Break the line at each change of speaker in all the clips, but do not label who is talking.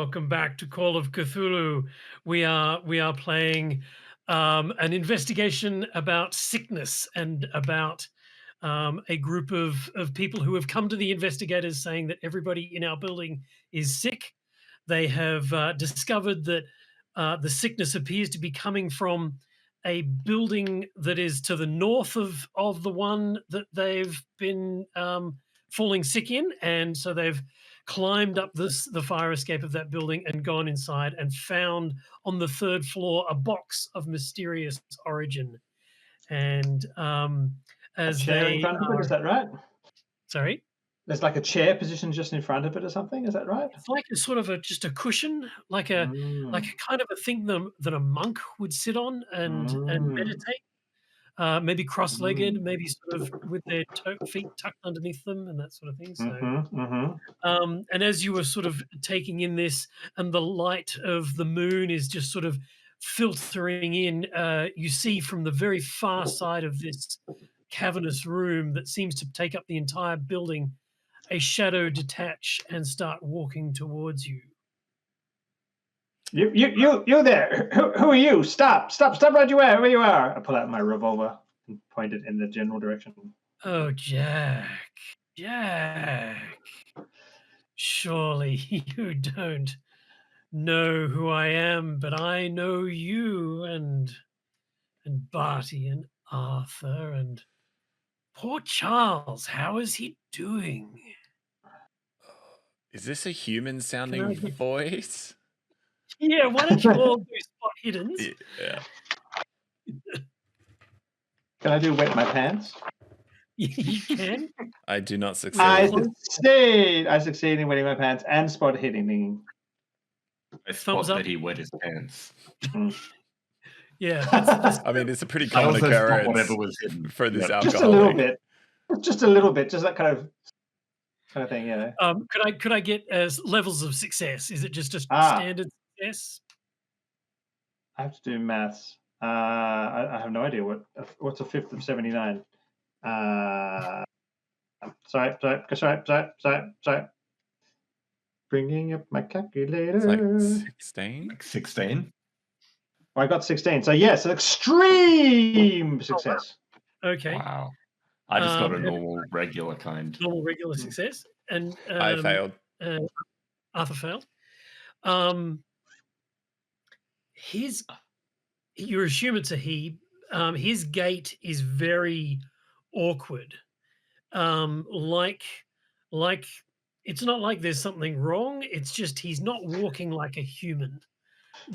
Welcome back to Call of Cthulhu. We are playing an investigation about sickness and about a group of people who have come to the investigators saying that everybody in our building is sick. They have discovered that the sickness appears to be coming from a building that is to the north of the one that they've been falling sick in, and so they've climbed up the fire escape of that building and gone inside and found on the third floor a box of mysterious origin. And
A
as
chair in
they
front of it, is
are,
that right?
sorry,
There's like a chair positioned just in front of it or something, is that right?
it's like a sort of just a cushion, like
Mm,
a kind of a thing that a monk would sit on and
mm,
meditate. Maybe cross-legged,
mm.
maybe sort of with their feet tucked underneath them and that sort of thing. So,
Mhm.
and as you were sort of taking in this, and the light of the moon is just sort of filtering in, you see from the very far side of this cavernous room that seems to take up the entire building, a shadow detach and start walking towards you.
You there. Who are you? Stop right where you are. I pull out my revolver and point it in the general direction.
Oh, Jack, Jack, surely you don't know who I am, but I know you and Barty and Arthur and poor Charles. How is he doing?
Is this a human
Can
sounding
I get
voice?
Yeah, why don't you all do spot hiddens?
Yeah.
Can I do wet my pants?
You can
I do not
with your
I
succeed.
clothes.
succeed. I succeed in wetting my pants and spot hitting.
I
Thumbs
spot
up.
that he wet his pants.
Yeah, that's
I mean, it's a pretty
I
common
also spot
occurrence
whatever was hidden.
for this
Yep.
Just a little
alcoholic.
bit. Just a little bit. Just that kind of thing, yeah.
could I get as levels of success? Is it just a
Ah,
standard success?
I have to do maths. I have no idea what's a fifth of 79. Sorry. Bringing up my calculator.
It's like 16.
Like 16.
I got 16. So yes, extreme success.
Okay.
Wow. I just got a
and
normal, regular kind.
normal regular success, and
I failed.
Arthur failed. Um, his you assume it's a he. His gait is very awkward. Like like it's not like there's something wrong. It's just he's not walking like a human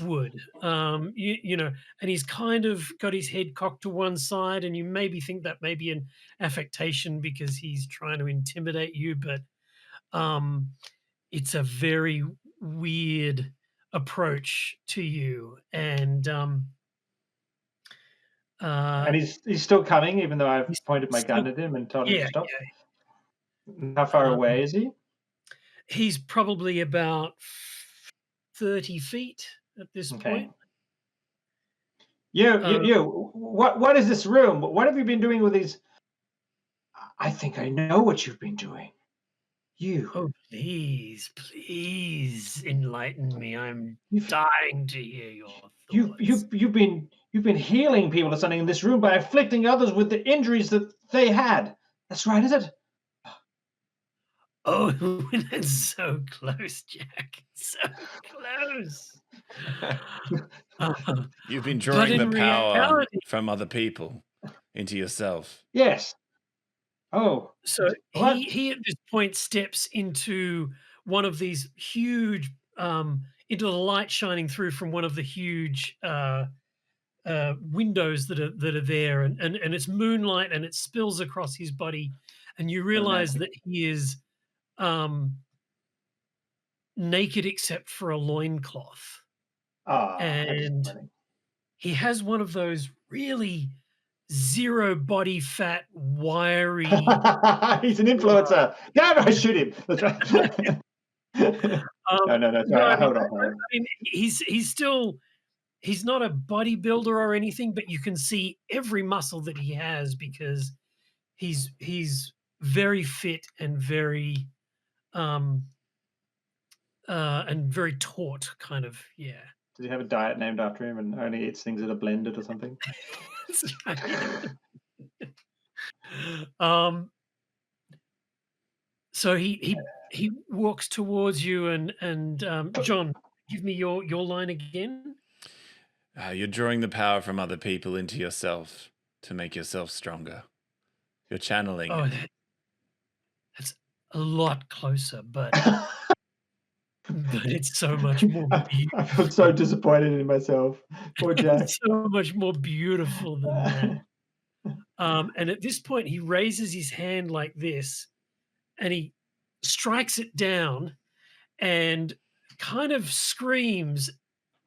would. You know, and he's kind of got his head cocked to one side, and you maybe think that may be an affectation because he's trying to intimidate you, but um, it's a very weird approach to you, and
And he's still coming, even though I've
he's
pointed my
still,
gun at him and told him
yeah,
to stop.
yeah.
How far away is he?
He's probably about 30 feet at this
Okay.
point.
What is this room? What have you been doing with these? I think I know what you've been doing. You.
Oh, please enlighten me. I'm
You've
dying to hear your
you've
thoughts.
you've been healing people or something in this room by afflicting others with the injuries that they had. That's right, is it?
Oh, that's so close, Jack. So close.
You've been
But
drawing the
in
power
reality,
from other people into yourself.
Yes. Oh,
so
what?
he at this point steps into one of these huge into the light shining through from one of the huge windows that are there, and it's moonlight and it spills across his body, and you realize
Romantic.
that he is um, naked except for a loincloth,
Ah, that's
and
funny.
he has one of those really zero body fat, wiry.
He's an influencer. Damn, I shoot him. That's right. No.
No,
Sorry,
I
I
mean,
hold on.
I mean, he's still he's not a bodybuilder or anything, but you can see every muscle that he has because he's very fit and very um and very taut, kind of. Yeah.
Does he have a diet named after him and only eats things that are blended or something?
That's right. um, so he walks towards you, and John, give me your line again.
You're drawing the power from other people into yourself to make yourself stronger. You're channeling
Oh,
it.
that's a lot closer, but it's so much more
I feel so disappointed in myself. Poor Jack.
it's so much more beautiful than that. And at this point, he raises his hand like this, and he strikes it down, and kind of screams.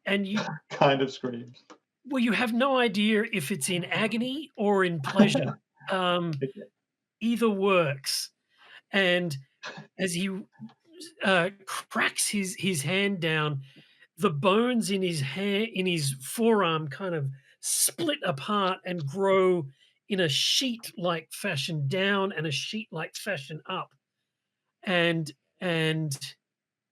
And
Kind of screams.
well, you have no idea if it's in agony or in pleasure. Either works. And as he cracks his hand down, the bones in his forearm kind of split apart and grow in a sheet-like fashion down and a sheet-like fashion up. And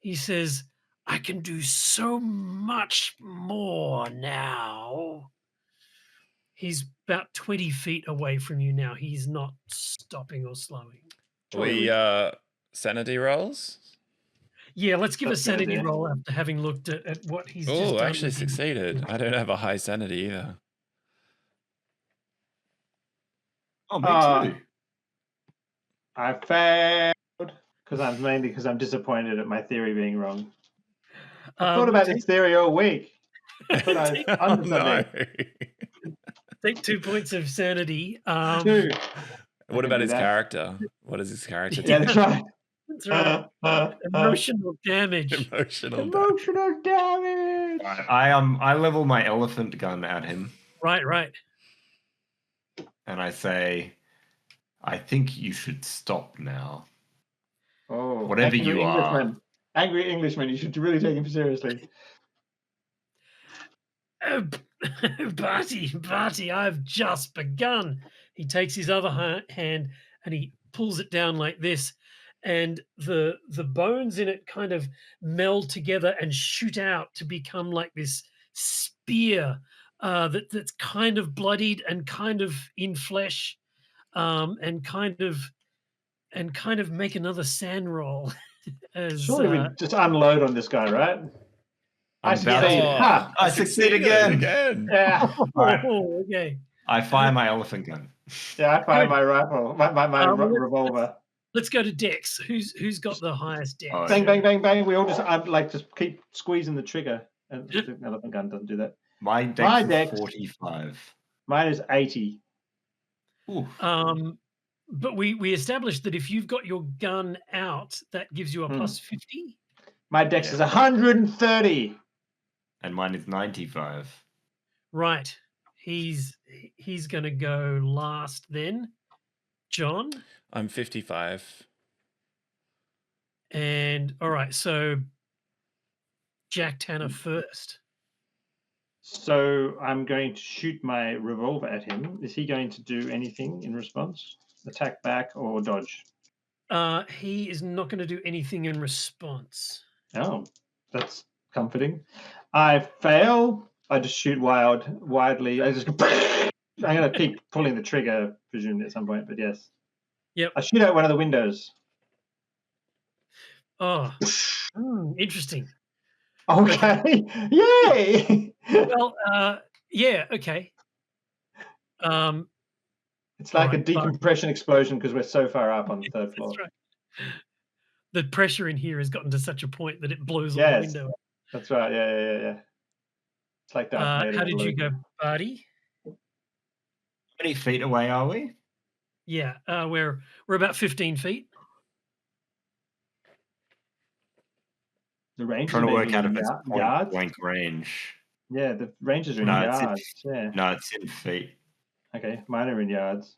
he says, "I can do so much more now." He's about 20 feet away from you now. He's not stopping or slowing.
We sanity rolls.
Yeah, let's give
That's
a
a good
sanity
idea.
roll after having looked at what he's just
Oh,
done.
actually succeeded. I don't have a high sanity either.
Oh, me too.
I failed because I'm disappointed at my theory being wrong. I thought about this theory all week. I thought I was onto
no.
something.
Take 2 points of sanity.
Two.
What
can
about
do
his
that.
character? What is his character?
Yeah, that's right.
That's right. Emotional damage.
Emotional.
Emotional damage.
I level my elephant gun at him
Right.
and I say, I think you should stop now.
Oh,
Whatever you are.
Angry Englishman, you should really take him seriously.
Oh, Barty, I've just begun. He takes his other hand and he pulls it down like this, and the bones in it kind of meld together and shoot out to become like this spear that's kind of bloodied and kind of in flesh, and kind of make another sand roll. As
Surely we just unload on this guy, right? I
I'm about
succeed.
to.
Ha!
I succeed again.
Yeah.
Right.
Okay.
I fire my elephant gun.
Yeah, I fire my rifle, my revolver.
Let's go to Dex. Who's got the highest Dex?
Oh,
Bang,
yeah.
bang, bang, bang. We all just keep squeezing the trigger. And the elephant gun doesn't do that.
My dex is 45.
Mine is 80.
Ooh.
But we established that if you've got your gun out, that gives you a plus 50.
My dex is 130.
And mine is 95.
Right. He's going to go last then. John?
I'm 55.
And all right, so Jack Tanner first.
So I'm going to shoot my revolver at him. Is he going to do anything in response? Attack back or dodge?
He is not going to do anything in response.
Oh, that's comforting. I fail. I just shoot widely. I'm going to keep pulling the trigger, presumably at some point, but yes.
Yep.
I shoot out one of the windows.
Oh, interesting.
Okay. Yay!
Well, yeah, okay.
It's like a
Alright,
decompression explosion because we're so far up on the third floor.
That's right. The pressure in here has gotten to such a point that it blows all
Yes.
the window.
That's right. Yeah. It's like that.
How did you go, Barty?
How many feet away are we?
Yeah, we're about 15 feet.
The range
Trying to work out if
in
it's
yards.
blank range.
Yeah, the ranges are in
No, it's
yards. Yeah.
No, it's in feet.
Okay, mine are in yards.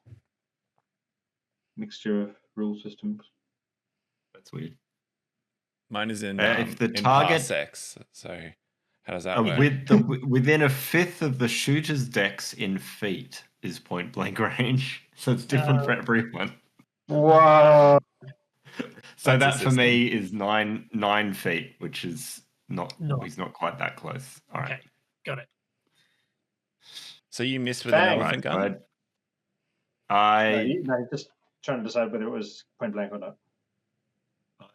Mixture of rule systems.
That's weird.
Mine is in,
if the
in
target
parsecs. So how does that work?
within a fifth of the shooter's dex in feet is point blank range. So it's different for everyone.
Wow.
So
That's a
that for
system.
me is 9 feet, which is not.
No.
He's not quite that close. All right.
Okay, got it.
So you missed with an
Bang.
elephant gun?
Right. I
No, just trying to decide whether it was point blank or not.
made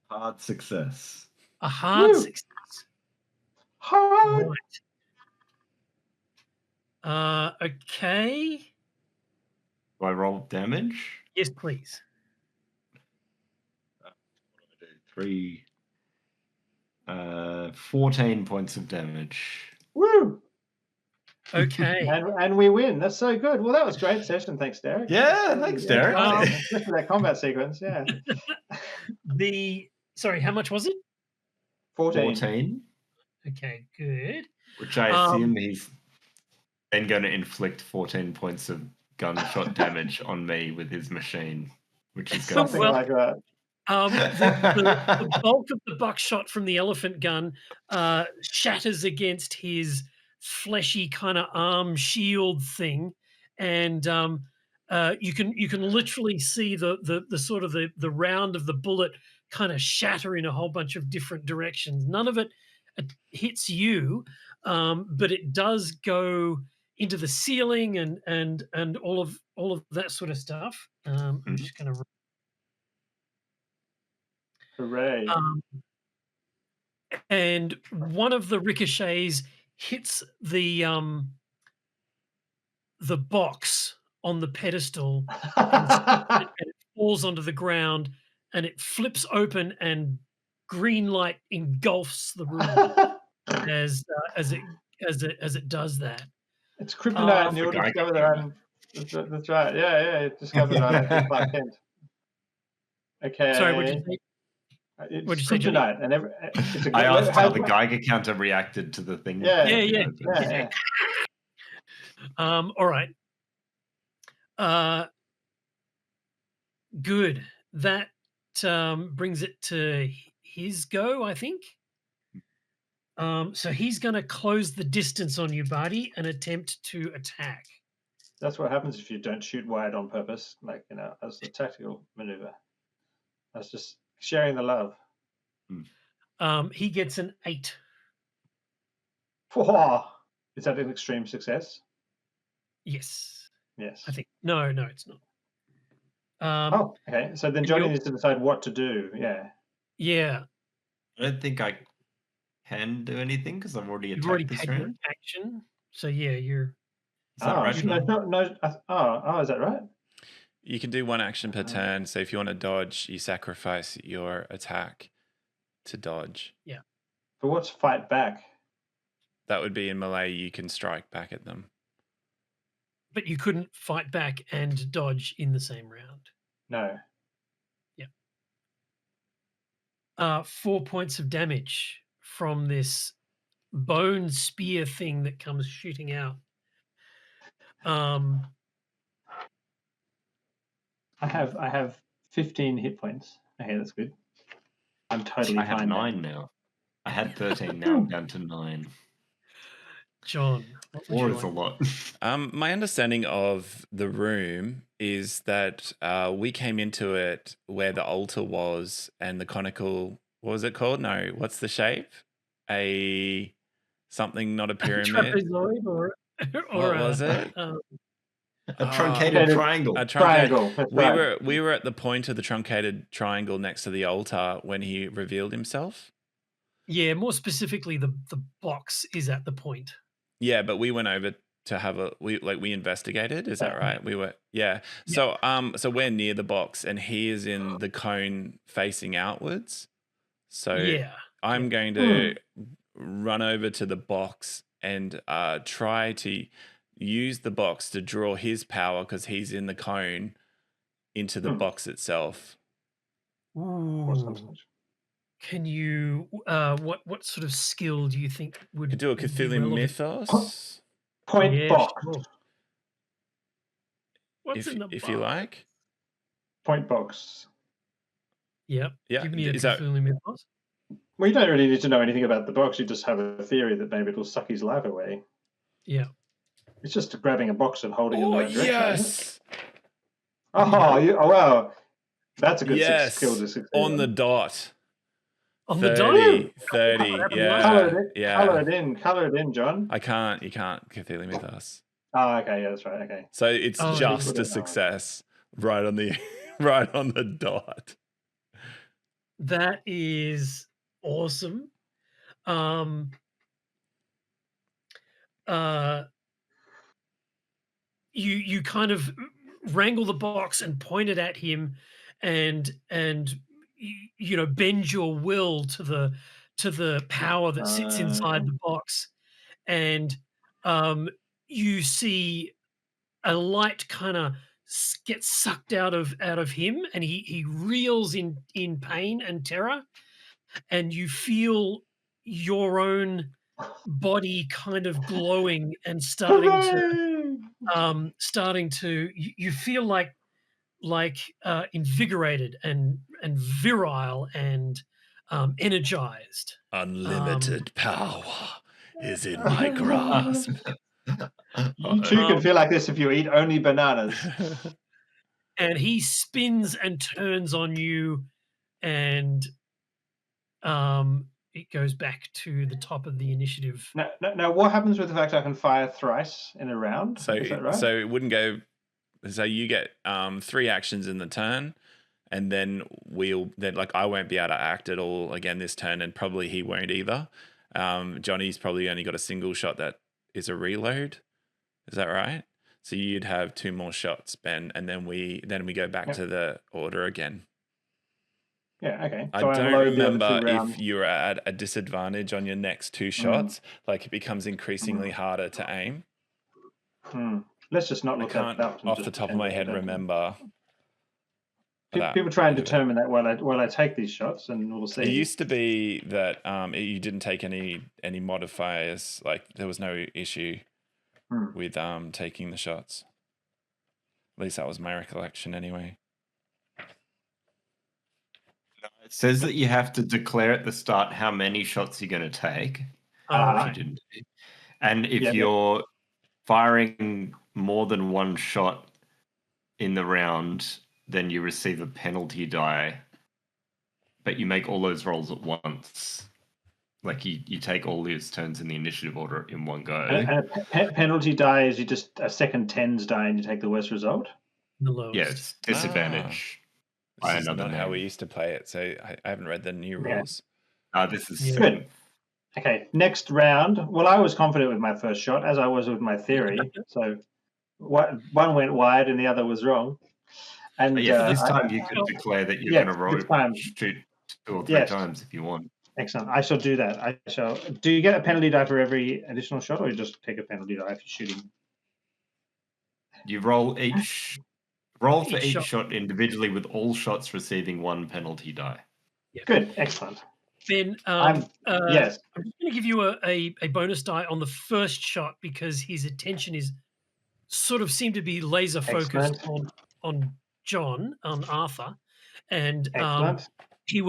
hard success.
A hard
Woo.
success.
Hard.
Right. Okay.
Do I roll damage?
Yes, please.
What do I do? 14 points of damage.
Woo!
Okay.
And we win. That's so good. Well, that was a great session. Thanks, Derek.
Yeah, thanks, Derek.
Especially that combat sequence. Yeah.
Sorry, how much was it?
14.
Okay, good.
Which I assume he's then going to inflict 14 points of gunshot damage on me with his machine, which is going
Something like that.
The bulk of the buckshot from the elephant gun shatters against his fleshy kind of arm shield thing, and you can literally see the sort of the round of the bullet kind of shatter in a whole bunch of different directions. None of it hits you, but it does go into the ceiling and all of that sort of stuff. I'm just going to.
Hooray.
And one of the ricochets hits the box on the pedestal and it falls onto the ground and it flips open and green light engulfs the room as it does that.
It's kryptonite, and you'll
the
discover
Geiger
that. That's right. Yeah, you discovered that. I think Clark Kent. Okay.
Sorry, what did you say?
It's
What'd you say, Johnny?
kryptonite, and it's a
I asked how the
good.
Geiger counter reacted to the thing.
Yeah.
Yeah. All right. Good. That brings it to his go, I think. So he's going to close the distance on you, Barty, and attempt to attack.
That's what happens if you don't shoot wide on purpose, like as a tactical maneuver. That's just sharing the love.
He gets an 8.
Whoa. Is that an extreme success?
Yes.
Yes.
I think. No, it's not.
Okay. So then Johnny needs to decide what to do. Yeah.
Yeah.
I don't think I can do anything because I've already
You've
attacked
already
this
had your
round.
action. So yeah, you're.
Is that right?
Is that right?
You can do one action per turn. So if you want to dodge, you sacrifice your attack to dodge.
Yeah.
But what's fight back?
That would be in melee. You can strike back at them.
But you couldn't fight back and dodge in the same round.
No.
Yeah. 4 points of damage from this bone spear thing that comes shooting out.
I have 15 hit points. Okay, that's good. I'm totally fine.
I have 9 now. I had 13. Now I'm down to 9.
John,
4 is a lot.
My understanding of the room is that we came into it where the altar was and the conical. What was it called? No, what's the shape? Something, not a pyramid.
Trapezoid or
what was it?
A truncated triangle.
A triangle.
Right.
We were at the point of the truncated triangle next to the altar when he revealed himself.
Yeah, more specifically, the box is at the point.
Yeah, but we went over to we investigated. Is that right? We were So we're near the box, and he is in the cone facing outwards. So I'm going to run over to the box and try to use the box to draw his power because he's in the cone into the box itself.
Ooh. Can you what sort of skill do you think would
Could do a Cthulhu mythos?
Point box.
Sure. What's in the box?
If you like.
Point box.
Yep.
Yeah.
Give me a Cthulhu mythos.
Well, you don't really need to know anything about the box. You just have a theory that maybe it'll suck his life away.
Yeah.
It's just grabbing a box and holding it in the right direction.
Yes.
Wow. That's a good
Yes,
skill to succeed
on the dot.
On the dot?
30,
That
30,
happened
yeah,
last
Color
yeah.
it in, John.
You can't Cthulhu Mythos.
Oh, okay, yeah, that's right. Okay.
So it's
Oh,
just
yeah.
a success right on the right on the dot.
That is awesome. Um, you kind of wrangle the box and point it at him, and you know, bend your will to the power that sits inside the box, and you see a light kind of gets sucked out of him, and he reels in pain and terror, and you feel your own body kind of glowing and starting to you feel like invigorated and virile and energized.
Unlimited power is in my grasp.
You too can feel like this if you eat only bananas.
And he spins and turns on you, and it goes back to the top of the initiative.
Now, what happens with the fact I can fire thrice in a round?
So
Is that right?
so it wouldn't go. So you get 3 actions in the turn, and then I won't be able to act at all again this turn, and probably he won't either. Johnny's probably only got a single shot that is a reload. Is that right? So you'd have 2 more shots, Ben, and then we go back to the order again.
Yeah, okay.
I
So
don't
unload the other
remember
2 rounds.
if you're at a disadvantage on your next 2 shots. Like it becomes increasingly harder to aim.
Let's just not
I
look
can't,
that up.
off the top of my head, remember.
People try and determine that while I take these shots, and we'll see.
It used to be that you didn't take any modifiers. Like there was no issue with taking the shots. At least that was my recollection, anyway.
It says that you have to declare at the start how many shots you're going to take.
Right.
If you didn't. And if you're firing more than 1 shot in the round, then you receive a penalty die. But you make all those rolls at once. Like you take all these turns in the initiative order in one go.
And a penalty die is you just a second tens die and you take the worst result?
The lowest.
Yeah, it's disadvantage.
This is not how we used to play it, so I haven't read the new rules.
This is
good. Okay, next round. Well, I was confident with my first shot, as I was with my theory. So one went wide and the other was wrong. And
this time you could declare that you're going to shoot 2 or 3 times if you want.
Excellent. I shall do that. I shall. Do you get a penalty die for every additional shot, or you just take a penalty die if you're shooting?
You roll for each shot individually, with all shots receiving 1 penalty die.
Yeah.
Good. Excellent.
Then
yes,
I'm just going to give you a bonus die on the first shot because his attention is sort of seemed to be laser focused on John, on Arthur, and he's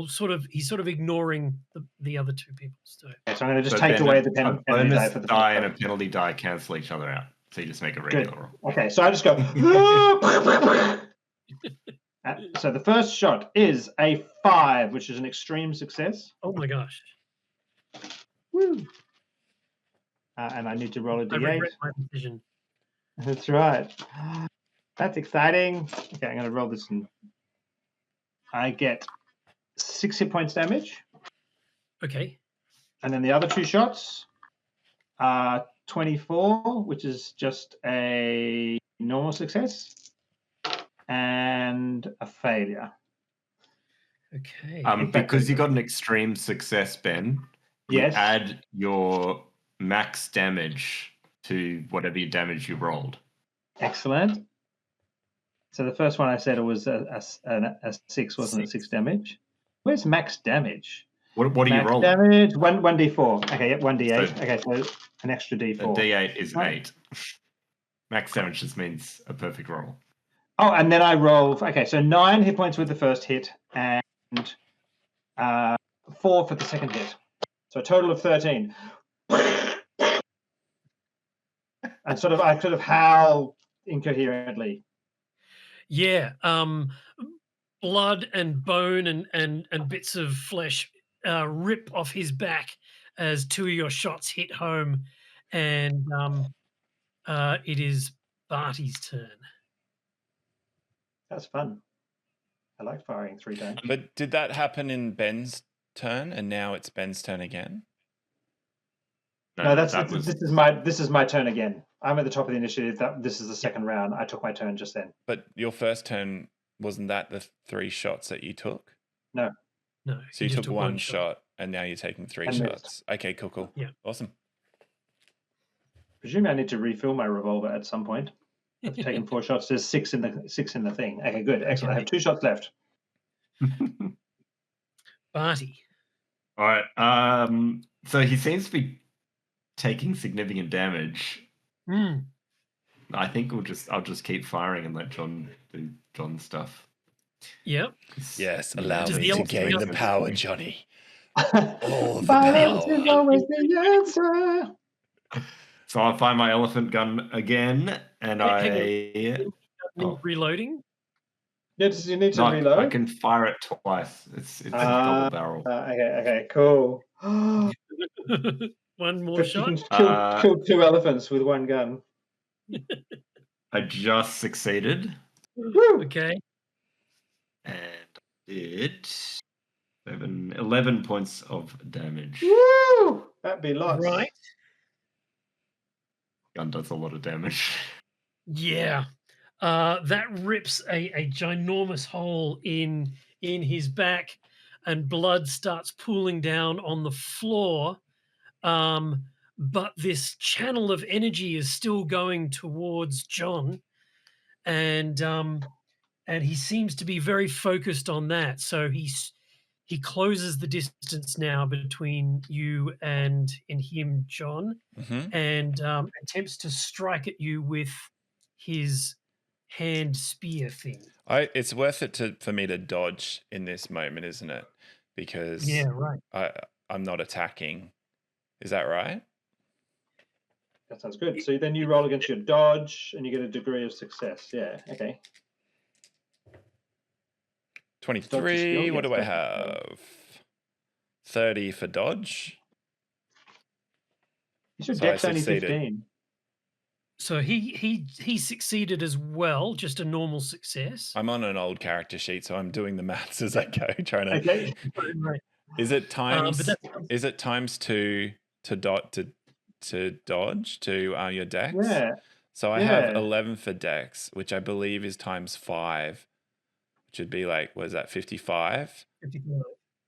sort of ignoring the other 2 people. So
I'm going to just take away the penalty die for the
die and a penalty die cancel each other out. So you just make a regular roll.
Okay, so I just go. So the first shot is a 5, which is an extreme success.
Oh my gosh!
Woo! And I need to roll a d8.
I regret my decision.
That's right. That's exciting. Okay, I'm going to roll this, and I get 6 hit points damage.
Okay.
And then the other 2 shots are 24, which is just a normal success, and a failure.
Okay.
Because you got an extreme success, Ben.
Yes.
Add your max damage to whatever your damage you rolled.
Excellent. So the first one I said it was a 6, wasn't it? 6 damage. Where's max damage?
What are you rolling?
Damage 1d4. Okay, yep, 1d8. So, okay, so an extra d4.
A d8 is 8. Max damage just means a perfect roll.
Oh, and then I roll. Okay, so 9 hit points with the first hit, and 4 for the second hit. So a total of 13. And I sort of howl incoherently.
Yeah. blood and bone and bits of flesh rip off his back as 2 of your shots hit home, and it is Barty's turn.
That's fun. I like firing 3 times.
But did that happen in Ben's turn, and now it's Ben's turn again?
No, this is my turn again. I'm at the top of the initiative. This is the second round. I took my turn just then.
But your first turn, wasn't that the 3 shots that you took?
No.
No.
So you took one shot, and now you're taking 3
And
shots.
missed.
Okay, cool.
Yeah.
Awesome.
Presumably I need to refill my revolver at some point. I've taken 4 shots. There's 6 in the thing. Okay, good. Excellent. I have 2 shots left.
Barty.
All right. So he seems to be taking significant damage. I think I'll just keep firing and let John do John stuff.
Yep.
Yes, allow me to gain the power, Johnny.
All the power is always the answer.
So I'll find my elephant gun again, and
Reloading.
Yes, you need to reload.
I can fire it twice. It's a double barrel.
Okay, cool.
One more shot.
You can kill 2 elephants with 1 gun.
I just succeeded.
Woo!
Okay.
And I did 11 points of damage.
Woo! That'd be lots.
Right.
Gun does a lot of damage.
Yeah. That rips a ginormous hole in his back, and blood starts pooling down on the floor. But this channel of energy is still going towards John, and he seems to be very focused on that. So he closes the distance now between you and him, John, and attempts to strike at you with his hand spear thing.
It's worth it for me to dodge in this moment, isn't it? Because
right.
I'm not attacking. Is that right?
That sounds good. So then you roll against your dodge, and you get a degree of success. Yeah. Okay.
23. What do I have? 30 for dodge.
Your dex only 15.
So he succeeded as well, just a normal success.
I'm on an old character sheet, so I'm doing the maths as I go, trying to.
Okay.
Is it times? Is it times 2 to dodge to your dex?
Yeah.
So I have 11 for dex, which I believe is times 5, which would be like, what is that, 55?
55.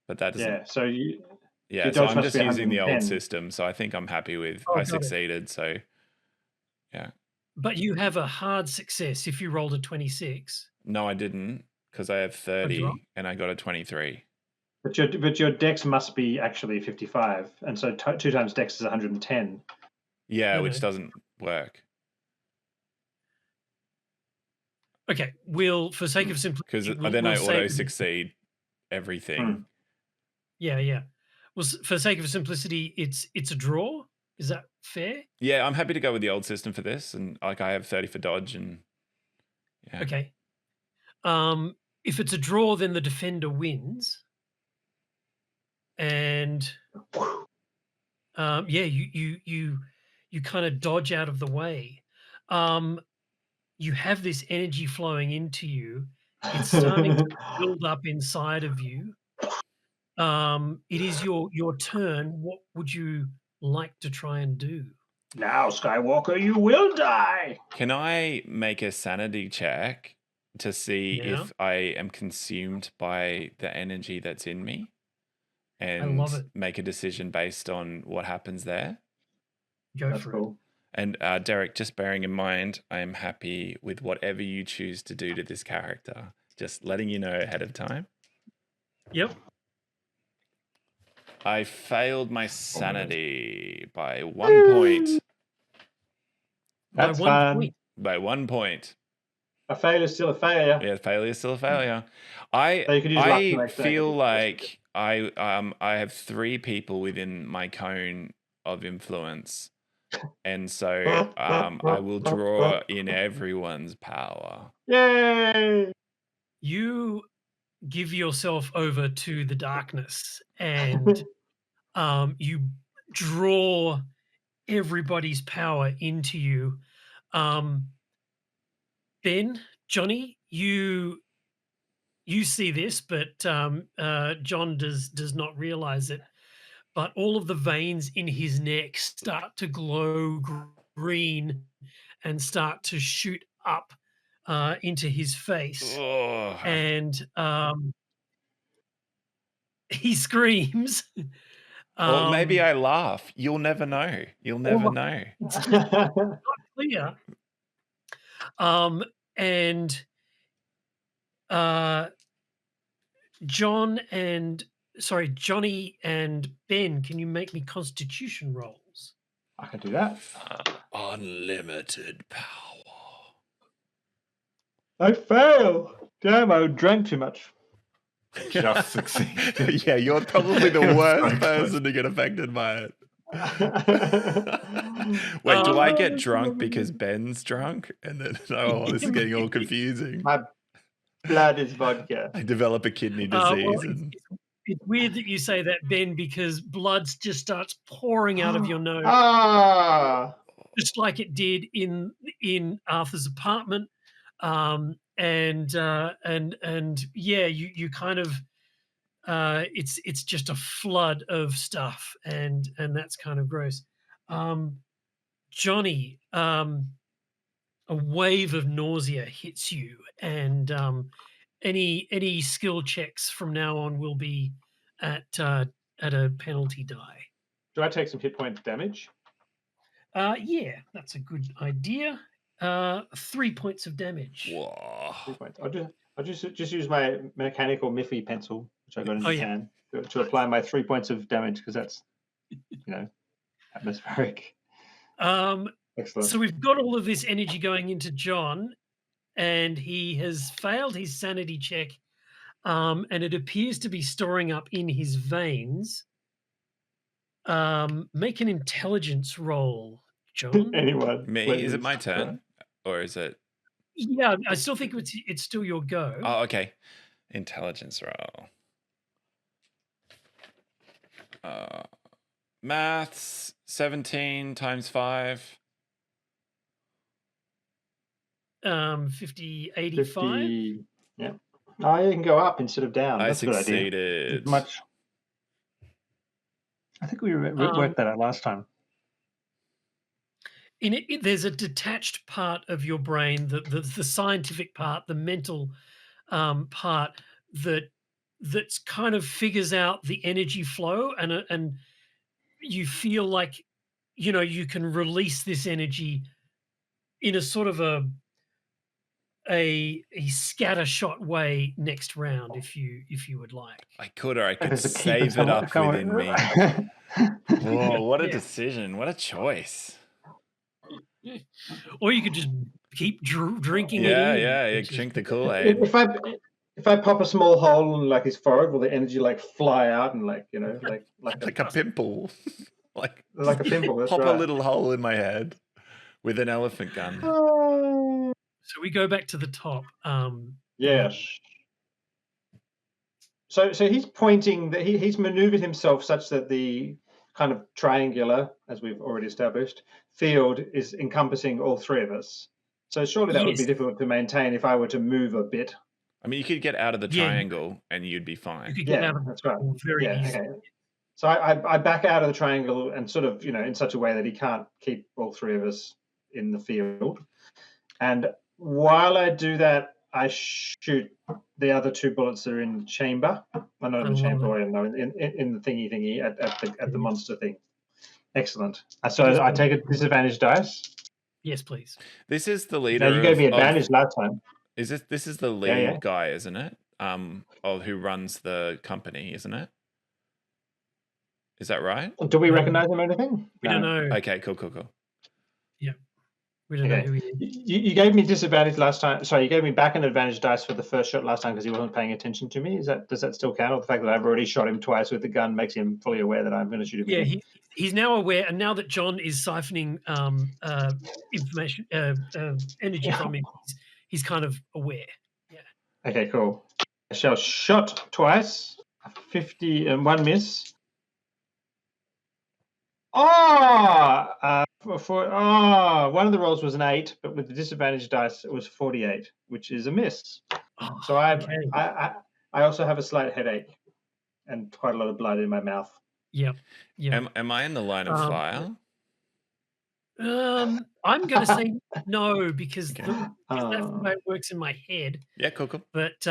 But that doesn't.
Yeah. So you.
Yeah. So I'm just using the old system, so I think I'm happy with. I succeeded. So. Yeah.
But you have a hard success if you rolled a 26.
No, I didn't, because I have 30 and I got a 23.
But your dex must be actually 55, and so 2 times dex is 110.
Yeah, which doesn't work.
Okay, for sake of simplicity,
because then I auto succeed everything.
Yeah. Well, for sake of simplicity, it's a draw. Is that fair?
Yeah, I'm happy to go with the old system for this, and like I have 30 for dodge, and yeah.
Okay. If it's a draw, then the defender wins, and you kind of dodge out of the way. You have this energy flowing into you. It's starting to build up inside of you. It is your turn. What would you like to try and do?
Now, Skywalker, you will die.
Can I make a sanity check to see if I am consumed by the energy that's in me? And
I love it.
Make a decision based on what happens there?
Go for it.
And Derek, just bearing in mind, I am happy with whatever you choose to do to this character. Just letting you know ahead of time.
Yep.
I failed my sanity by 1 point.
That's fun.
By 1 point.
A failure is still a failure.
Yeah, failure is still a failure. I feel like I have 3 people within my cone of influence, and so I will draw in everyone's power.
Yay!
You give yourself over to the darkness, and you draw everybody's power into you. Ben, Johnny, you see this, but John does not realize it. But all of the veins in his neck start to glow green and start to shoot up into his face,
Oh.
and he screams.
Or maybe I laugh. You'll never know. You'll never know.
Not clear. And Johnny and Ben, can you make me Constitution rolls?
I can do that.
Unlimited power.
I fail. Damn, I drank too much.
Just succeed.
Yeah, you're probably the worst person to get affected by it. Wait, do I get drunk because Ben's drunk? And then, oh, this is getting all confusing.
My blood is vodka.
I develop a kidney disease.
It's weird that you say that, Ben, because blood just starts pouring out of your nose, just like it did in Arthur's apartment. And yeah, you kind of it's just a flood of stuff, and that's kind of gross. Johnny, a wave of nausea hits you, and any skill checks from now on will be at a penalty die.
Do I take some hit point damage?
Yeah, that's a good idea. 3 points of damage.
Whoa.
3 points. I'll just use my mechanical Miffy pencil, which I got in Japan, to apply my 3 points of damage, because that's, atmospheric. Excellent.
So we've got all of this energy going into John, and he has failed his sanity check, and it appears to be storing up in his veins. Make an intelligence roll, John.
Anyone?
Me?
Please.
Is it my turn? Or is it?
Yeah, I still think it's still your go.
Oh, okay. Intelligence roll. Maths, 17 times 5.
50, 85.
50, yeah. Oh, you can go up instead of down. That's a good idea.
Succeeded.
Much. I think we worked that out last time.
In it, there's a detached part of your brain, the scientific part, the mental part that's kind of figures out the energy flow, and you feel like you can release this energy in a sort of a scattershot way next round, if you would like.
I could, or I could
There's a
save
keep
it up within me. Whoa, what a
Yeah.
decision. What a choice.
Or you could just keep drinking it
Yeah,
in.
yeah,
which is-
drink the Kool-Aid.
If I pop a small hole in like his forehead, will the energy like fly out and like
Like a pimple. like
a pimple? That's
pop
right.
a little hole in my head with an elephant gun.
So we go back to the top.
Yes. So he's pointing that he's maneuvered himself such that the kind of triangular, as we've already established, field is encompassing all three of us. So surely that would be
Yes.
difficult to maintain if I were to move a bit.
I mean, you could get out of the
Yeah.
triangle and you'd be
You
fine.
could get
Yeah,
out of
that's right.
it very
Yeah,
easily.
okay. So I back out of the triangle and sort of, in such a way that he can't keep all three of us in the field. And while I do that, I shoot the other two bullets that are in the chamber. Well, not in the chamber, in the thingy at the monster thing. Excellent. So I take a disadvantage dice.
Yes, please.
This is the leader.
Now you gave me
of-
advantage last time.
This is the lead
yeah.
guy, isn't it? Of who runs the company, isn't it? Is that right?
Do we recognize him or anything?
We don't know.
Okay, cool.
We don't know
Okay.
who he is.
You gave me disadvantage last time. Sorry, you gave me back an advantage dice for the first shot last time because he wasn't paying attention to me. Does that still count? Or the fact that I've already shot him twice with the gun makes him fully aware that I'm going to shoot him?
Yeah,
again?
he's now aware, and now that John is siphoning information, energy from him, he's kind of aware.
Okay, cool. shall shot twice. 50 and 1 miss. One of the rolls was an 8, but with the disadvantage dice, it was 48, which is a miss.
Oh,
So I also have a slight headache and quite a lot of blood in my mouth.
Yep.
Am I in the line of fire?
I'm going to say no because,
Okay.
because that's the way it works in my head.
Yeah, cool.
But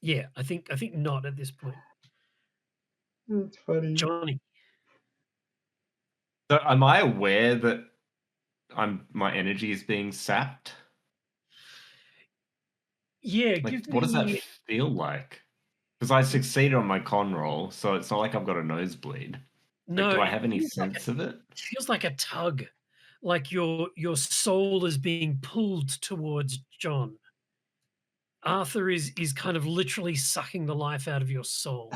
yeah, I think not at this point.
That's funny.
Johnny.
So am I aware that my energy is being sapped?
Yeah,
Like, what does that feel like? Because I succeeded on my con roll, so it's not like I've got a nosebleed.
No,
Like, do I have any sense of it?
It feels like a tug, like your soul is being pulled towards John. Arthur is kind of literally sucking the life out of your soul.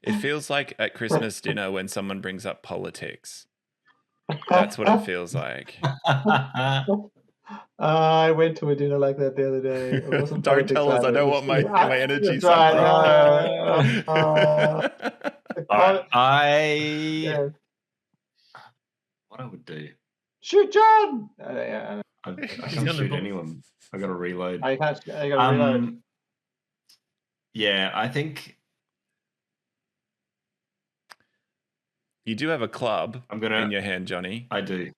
It feels like at Christmas dinner when someone brings up politics. That's what it feels like.
I went to a dinner like that the other day. It wasn't
Don't tell us. I don't want my energy sucked
right.
What I would do?
Shoot John!
I can't shoot anyone. I got to reload.
I got to reload.
Yeah, I think
you do have a club in your hand, Johnny.
I do.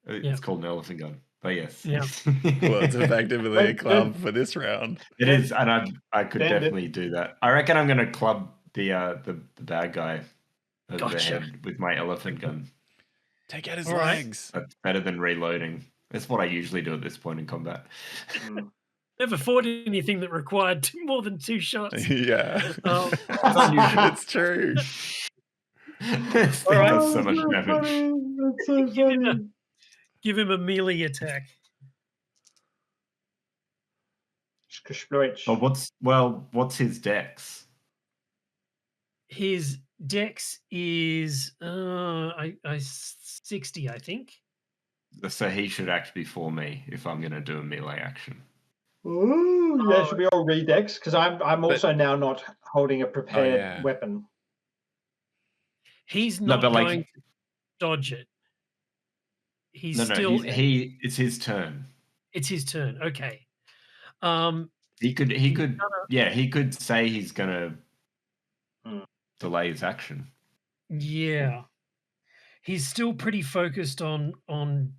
It's called an elephant gun. But yes.
Yeah.
Well, it's effectively a club for this round.
It is, and I could definitely do that. I reckon I'm going to club the bad guy over the head with my elephant gun.
Take out his legs.
That's better than reloading. That's what I usually do at this point in combat.
Never fought anything that required more than 2 shots.
Yeah. It's true.
This thing does so much damage.
That's so funny.
Give him a melee attack.
Oh, what's his dex?
His dex is 60, I think.
So he should act before me if I'm going to do a melee action.
Ooh, yeah, should we all redex? Because I'm also now not holding a prepared weapon.
He's not going to dodge it.
It's his turn.
It's his turn. Okay.
He could say he's gonna delay his action.
Yeah. He's still pretty focused on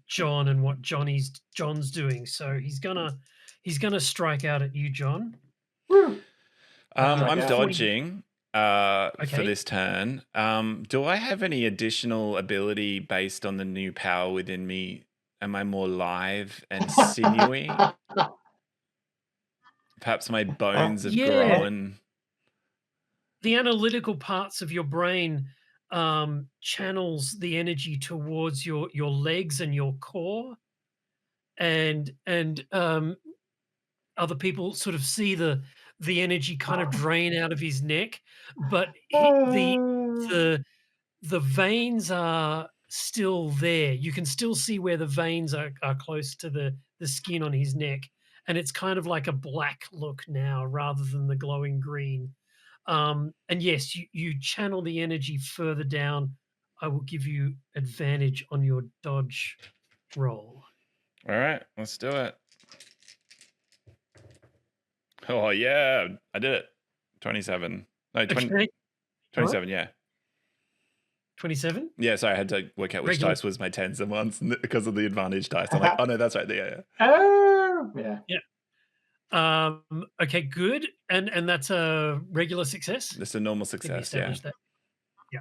John and what John's doing. So he's gonna strike out at you, John.
I'm dodging for this turn. Do I have any additional ability based on the new power within me? Am I more live and sinewy? Perhaps my bones have grown.
The analytical parts of your brain channels the energy towards your legs and your core, and other people sort of see the energy kind of drain out of his neck, but the veins are still there. You can still see where the veins are close to the skin on his neck, and it's kind of like a black look now rather than the glowing green. And yes, you channel the energy further down. I will give you advantage on your dodge roll.
All right, let's do it. Oh, yeah, I did it. 27. No, 20,
Okay.
27, yeah.
27?
Yeah, sorry, I had to work out which dice was my tens and ones because of the advantage dice. I'm like, oh, no, that's right. Yeah.
Oh, yeah.
Yeah. Okay, good. And that's a regular success?
That's a normal success, yeah.
That. Yeah.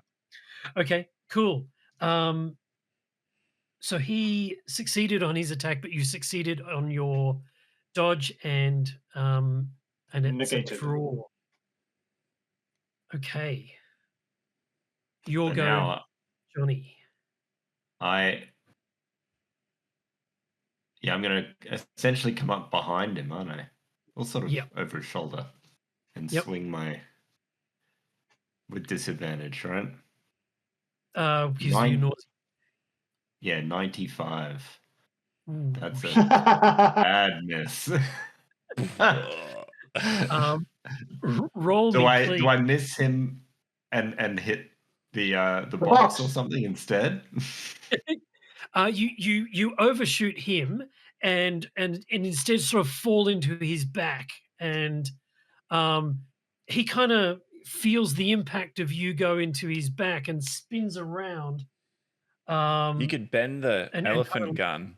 Okay, cool. So he succeeded on his attack, but you succeeded on your dodge and it's a draw. Okay. Your go, Johnny.
I'm going to essentially come up behind him, aren't I? Well, sort of over his shoulder and swing with disadvantage, right? Yeah, 95. Ooh. That's a bad miss.
Roll
do
me,
I
please.
do I miss him and hit the
box.
box or something instead?
You overshoot him and instead sort of fall into his back, and he kind of feels the impact of you go into his back and spins around.
You could bend the
and
elephant
kind of,
gun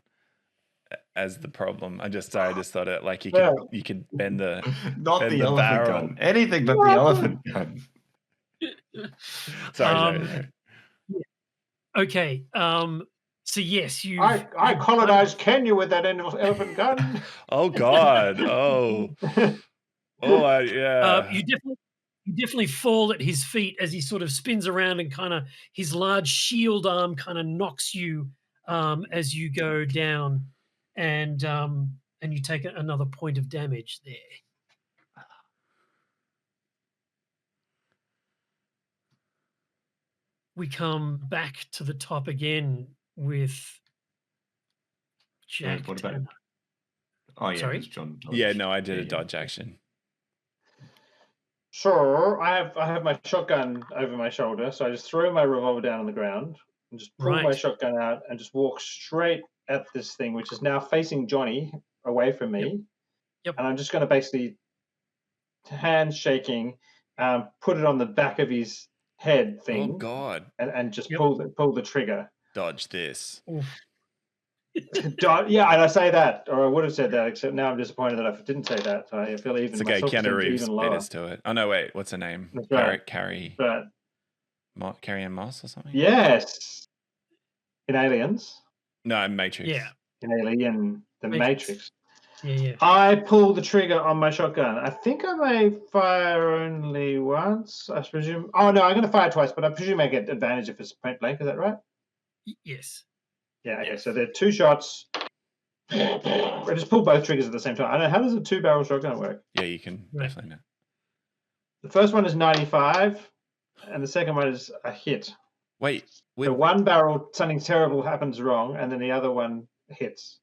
as the problem. I just thought it like
Yeah.
you could bend the
Not the elephant
barrel.
gun. Anything but the elephant gun.
Sorry.
Okay. So yes,
I colonized Kenya with that elephant gun.
Oh God. Oh. Yeah.
You definitely fall at his feet as he sort of spins around, and kind of his large shield arm kind of knocks you as you go down, and you take another point of damage there. We come back to the top again with Jack.
Wait, what about? Oh yeah,
Sorry?
because John.
Yeah, no, I did a dodge action.
Sure, I have my shotgun over my shoulder, so I just throw my revolver down on the ground and just pull my
Right.
shotgun out and just walk straight at this thing, which is now facing Johnny away from me.
Yep.
And I'm just going to basically, hands shaking, put it on the back of his head thing.
Oh God.
And just pull the trigger.
Dodge this.
Yeah, and I say that, or I would have said that, except now I'm disappointed that I didn't say that. So I feel even.
It's okay. Keanu Reeves
even
beat
lower.
us to it. Oh no, wait. What's her name?
That's right.
Carrie.
Right.
Carrie Ann Moss or something?
Yes. In Aliens.
No, in Matrix.
Yeah.
In Alien, the Matrix.
Yeah.
I pull the trigger on my shotgun. I think I may fire only once, I presume. Oh no, I'm going to fire twice, but I presume I get advantage if it's point blank. Is that right?
Yes.
Yeah. Okay. So there are 2 shots. I just pull both triggers at the same time. I don't know, how does a 2-barrel shotgun work?
Yeah, you can definitely know.
The first one is 95, and the second one is a hit.
Wait.
So one barrel, something terrible happens wrong, and then the other one hits.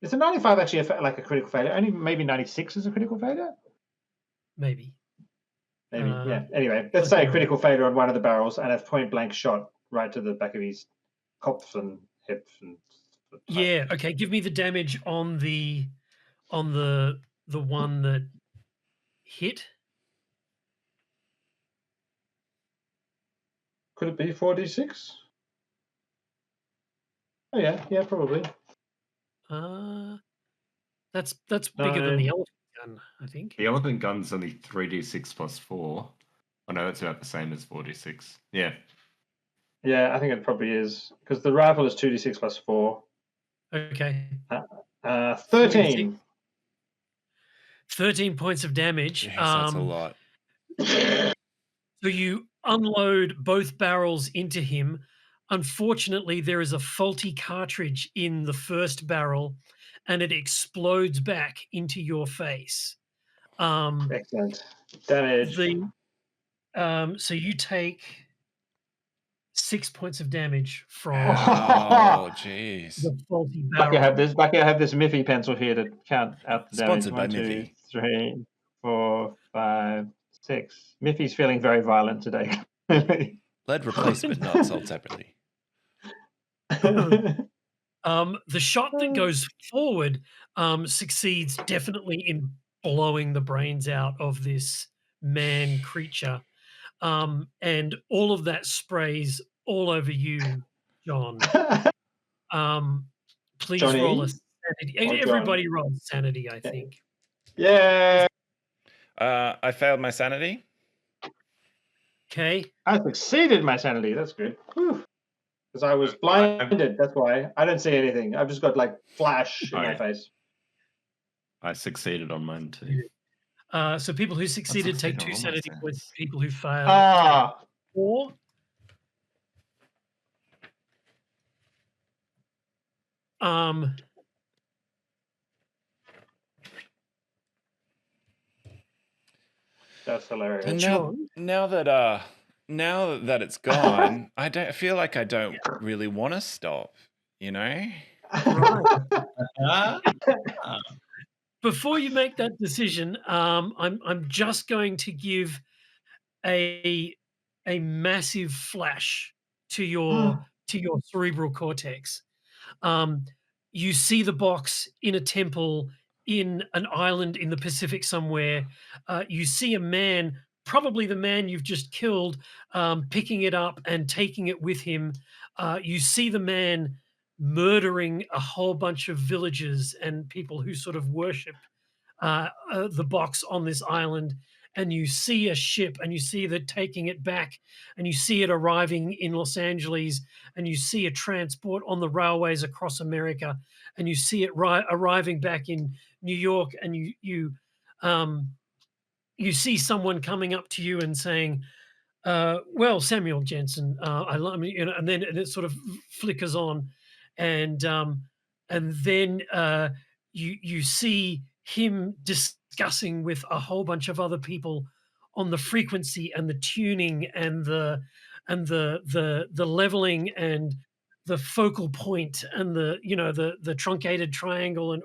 Is a 95 actually like a critical failure? Only maybe 96 is a critical failure?
Maybe.
Yeah. Anyway, let's say a critical failure on one of the barrels and a point blank shot right to the back of his kopf and hip. And
yeah. Okay. Give me the damage on the one that hit.
Could it be 4d6? Oh yeah, probably.
That's bigger than the elephant gun, I think.
The elephant gun's only 3d6 plus 4. Oh no, that's about the same as 4d6. Yeah.
Yeah, I think it probably is, because the rifle is 2d6 plus 4.
Okay.
13.
13 points of damage.
Yes, that's a lot.
So you unload both barrels into him. Unfortunately, there is a faulty cartridge in the first barrel, and it explodes back into your face.
Excellent. Damage.
So you take 6 points of damage from
Oh, jeez.
the faulty barrel.
Lucky I have this Miffy pencil here to count out the damage.
Sponsored by
1, 2,
Miffy.
3, 4, 5, 6. Miffy's feeling very violent today.
Lead replacement, not sold separately.
The shot that goes forward succeeds definitely in blowing the brains out of this man creature. And all of that sprays all over you, John. Please
Johnny?
roll a sanity. Everybody roll sanity, I think.
Yeah.
I failed my sanity.
Okay.
I succeeded my sanity. That's good. Because I was blinded. That's why. I don't see anything. I've just got like flash in my face.
I succeeded on mine too.
So people who succeeded take 2 sanity points. People who failed take 4.
That's hilarious.
And now that it's gone, I feel like I don't really want to stop. You know.
before you make that decision, I'm just going to give a massive flash to your cerebral cortex. Um, you see the box in a temple in an island in the Pacific somewhere. You see a man, probably the man you've just killed, picking it up and taking it with him. You see the man murdering a whole bunch of villagers and people who sort of worship the box on this island, and you see a ship and you see that taking it back, and you see it arriving in Los Angeles, and you see a transport on the railways across America, and you see it arriving back in New York, and um, you see someone coming up to you and saying, well, Samuel Jensen, I love you know, and then it sort of flickers on, and then you see him discussing with a whole bunch of other people on the frequency and the tuning and the leveling and the focal point and the truncated triangle and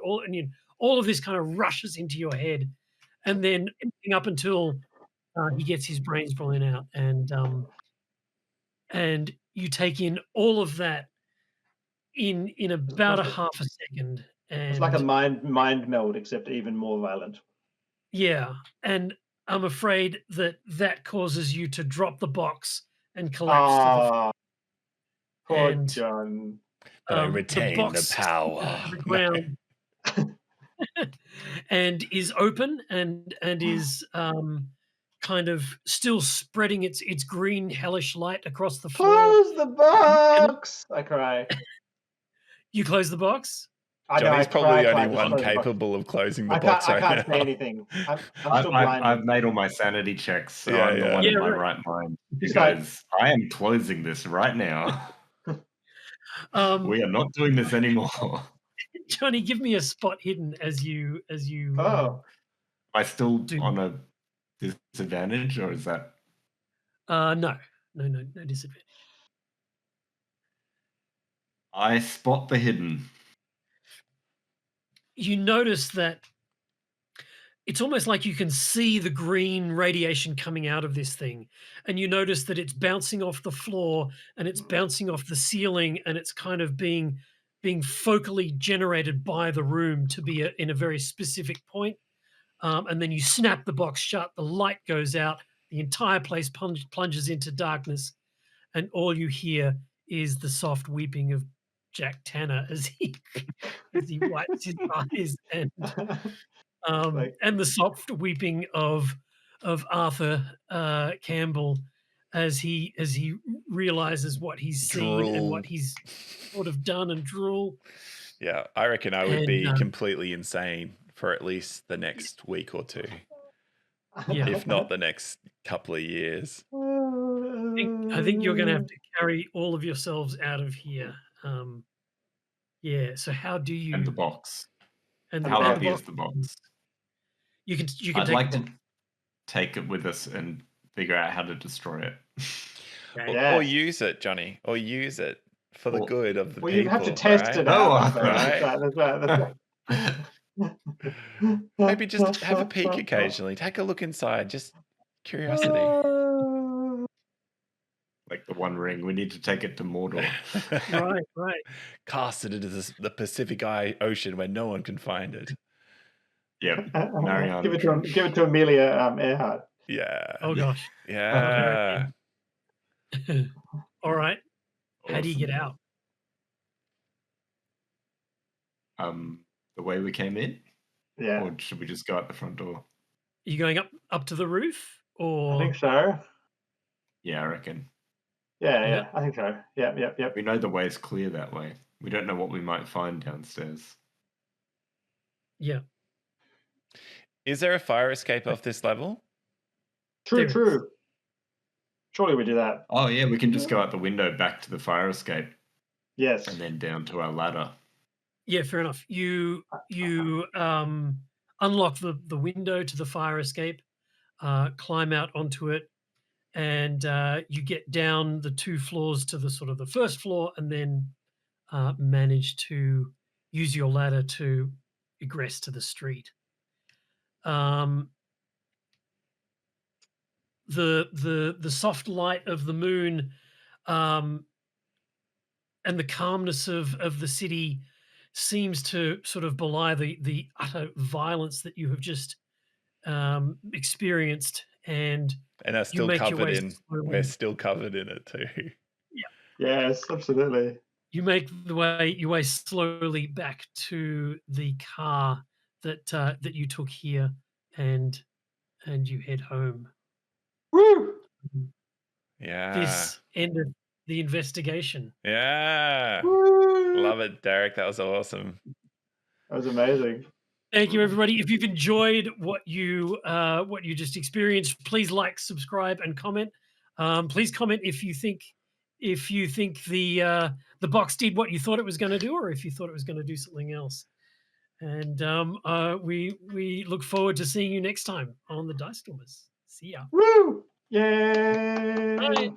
all of this kind of rushes into your head, and then everything up until he gets his brains blown out, and you take in all of that in about a half a second,
It's like a
and
mind meld, except even more violent.
yeah, and I'm afraid that causes you to drop the box and collapse to the
Ah, poor
and
John.
But I
the
retain the
box
power.
to the
No.
ground and is open and is kind of still spreading its green hellish light across the floor.
Close the box! I cry.
You close the box?
I know,
Johnny's
I
probably the
cry,
only
just
one
close the box.
capable of closing the
I
box
can't
right
say
now.
anything. I'm still blinded.
I've made all my sanity checks, so
Yeah,
I'm the
yeah.
one
Yeah,
in my
right.
right mind.
This guy-
Because I am closing this right now. We are not doing this anymore.
Johnny, give me a spot hidden as you
Oh,
Am I still
Do-
on a disadvantage, or is that?
no disadvantage.
I spot the hidden.
You notice that it's almost like you can see the green radiation coming out of this thing, and you notice that it's bouncing off the floor and it's bouncing off the ceiling, and it's kind of being focally generated by the room to be in a very specific point. And then you snap the box shut, the light goes out, the entire place plunges into darkness, and all you hear is the soft weeping of Jack Tanner as he wipes his eyes,
like,
and the soft weeping of Arthur Campbell as he realizes what he's seen and
Drool.
what he's sort of done, and drool.
Yeah, I reckon I would
And,
be completely insane for at least the next week or two,
Yeah.
if not the next couple of years.
I think you're going to have to carry all of yourselves out of here. Yeah. So how do you?
And the box.
And
How
the
heavy
box-
is the box?
You can
I'd
take
like
the
to take it with us and figure out how to destroy it.
Okay.
Yeah.
Or use it, Johnny. Or use it for the
Or-
good of the
well,
people.
you have to test
right?
it
No,
out.
right.
That's right.
Maybe just have a peek occasionally. Take a look inside. Just curiosity.
Like the One Ring, we need to take it to Mordor.
Right.
Cast it into the Pacific Ocean where no one can find it.
Yep, Mariana.
Give it to Amelia Earhart.
Yeah.
Oh gosh.
Yeah.
All right. How do you get out?
The way we came in,
Yeah,
or should we just go out the front door?
Are you going up to the roof,
I
or
think so.
Yeah, I reckon.
Yeah, I think so. Yep.
We know the way's clear that way. We don't know what we might find downstairs.
yeah?
Is there a fire escape off this level?
There is.
True. Surely we do that.
Oh yeah, we can just go out the window back to the fire escape
Yes.
and then down to our ladder.
Yeah, fair enough. You unlock the window to the fire escape, climb out onto it, and you get down the 2 floors to the sort of the first floor, and then manage to use your ladder to egress to the street. um, the soft light of the moon, um, and the calmness of the city seems to sort of belie the utter violence that you have just experienced, and
And are
you
still
make your
covered
way
in. We're
slowly.
still covered in it too.
Yes, absolutely.
You make your way slowly back to the car that you took here, and you head home.
Woo!
Yeah.
This ended the investigation.
Yeah.
Woo!
Love it, Derek. That was awesome.
That was amazing.
Thank you, everybody. If you've enjoyed what you just experienced, please like, subscribe, and comment. Please comment if you think the box did what you thought it was going to do, or if you thought it was going to do something else. And we look forward to seeing you next time on the Dice Stormers. See ya.
Woo! Yay!
Bye.